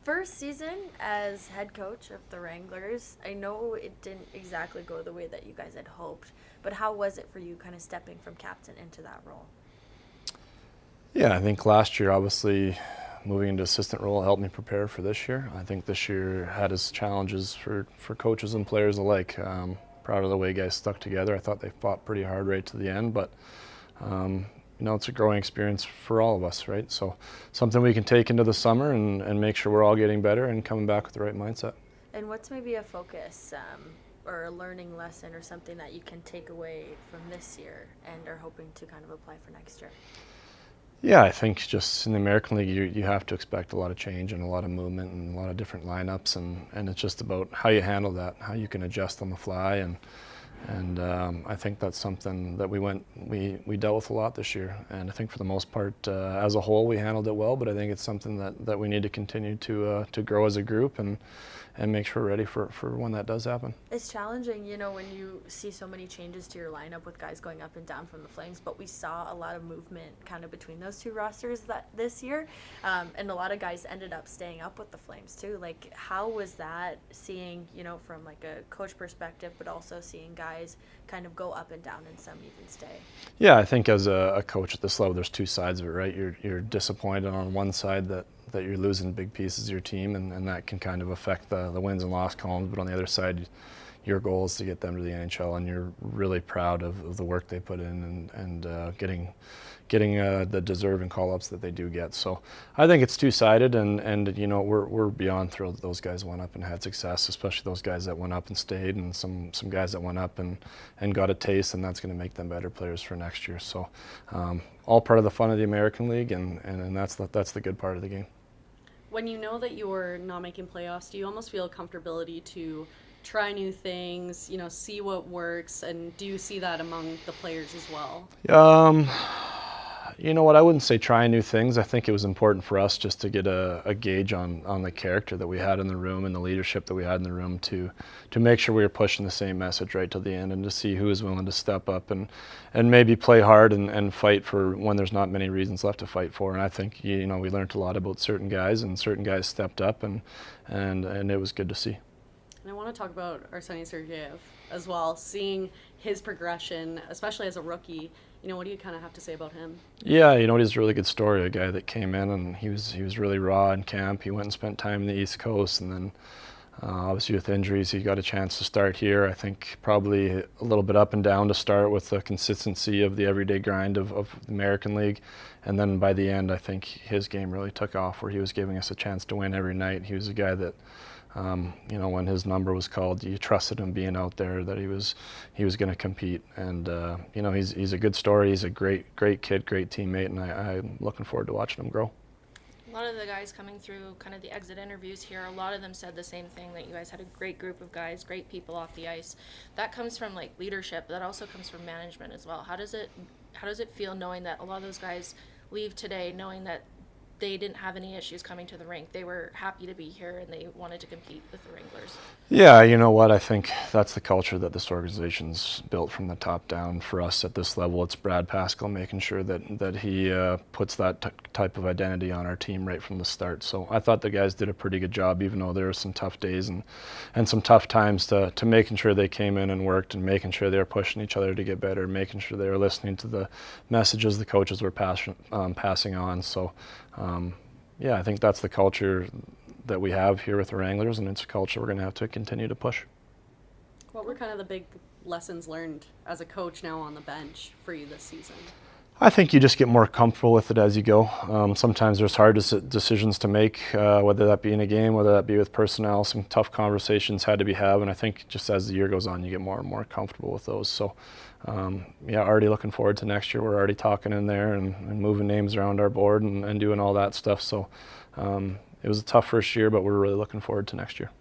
first season as head coach of the Wranglers, I know it didn't exactly go the way that you guys had hoped, but how was it for you kind of stepping from captain into that role? Yeah, I think last year, obviously, moving into assistant role helped me prepare for this year. I think this year had its challenges for coaches and players alike. Proud of the way guys stuck together. I thought they fought pretty hard right to the end, but um, it's a growing experience for all of us, right? So something we can take into the summer and make sure we're all getting better and coming back with the right mindset. And what's maybe a focus or a learning lesson or something that you can take away from this year and are hoping to kind of apply for next year? Yeah, I think just in the American League, you have to expect a lot of change and a lot of movement and a lot of different lineups, and it's just about how you handle that, how you can adjust on the fly, and I think that's something that we dealt with a lot this year, and I think for the most part, as a whole, we handled it well. But I think it's something that we need to continue to grow as a group and make sure we're ready for when that does happen. It's challenging, when you see so many changes to your lineup with guys going up and down from the Flames, but we saw a lot of movement kind of between those two rosters this year, and a lot of guys ended up staying up with the Flames too. Like, how was that seeing, from like a coach perspective, but also seeing guys kind of go up and down and some even stay? Yeah, I think as a coach at this level, there's two sides of it, right? You're disappointed on one side that you're losing big pieces of your team, and that can kind of affect the wins and loss columns. But on the other side, your goal is to get them to the NHL, and you're really proud of the work they put in and getting the deserving call-ups that they do get. So I think it's two-sided, and we're beyond thrilled that those guys went up and had success, especially those guys that went up and stayed, and some guys that went up and got a taste, and that's going to make them better players for next year. So all part of the fun of the American League, and that's the good part of the game. When you know that you're not making playoffs, do you almost feel a comfortability to try new things, see what works, and do you see that among the players as well? You know what, I wouldn't say trying new things. I think it was important for us just to get a gauge on the character that we had in the room and the leadership that we had in the room to make sure we were pushing the same message right to the end, and to see who was willing to step up and maybe play hard and fight for when there's not many reasons left to fight for. And I think we learned a lot about certain guys, and certain guys stepped up, and it was good to see. And I want to talk about Arseny Sergeyev as well, seeing his progression, especially as a rookie. What do you kind of have to say about him? Yeah, he's a really good story. A guy that came in and he was really raw in camp. He went and spent time in the East Coast, and then obviously with injuries, he got a chance to start here. I think probably a little bit up and down to start with the consistency of the everyday grind of the American League, and then by the end, I think his game really took off, where he was giving us a chance to win every night. He was a guy that when his number was called, you trusted him being out there, that he was going to compete. And he's a good story. He's a great kid, great teammate, and I'm looking forward to watching him grow. A lot of the guys coming through kind of the exit interviews here, a lot of them said the same thing, that you guys had a great group of guys, great people off the ice. That comes from like leadership, but that also comes from management as well. How does it feel knowing that a lot of those guys leave today knowing that they didn't have any issues coming to the rink? They were happy to be here and they wanted to compete with the Wranglers. Yeah, you know what? I think that's the culture that this organization's built from the top down. For us at this level, it's Brad Pascal making sure that he puts that type of identity on our team right from the start. So I thought the guys did a pretty good job, even though there were some tough days and some tough times, to making sure they came in and worked, and making sure they were pushing each other to get better, making sure they were listening to the messages the coaches were passing on. So yeah, I think that's the culture that we have here with the Wranglers, and it's a culture we're going to have to continue to push. What were kind of the big lessons learned as a coach now on the bench for you this season? I think you just get more comfortable with it as you go. Sometimes there's hard decisions to make, whether that be in a game, whether that be with personnel. Some tough conversations had to be had, and I think just as the year goes on, you get more and more comfortable with those. So, yeah, already looking forward to next year. We're already talking in there and moving names around our board and doing all that stuff. So it was a tough first year, but we're really looking forward to next year.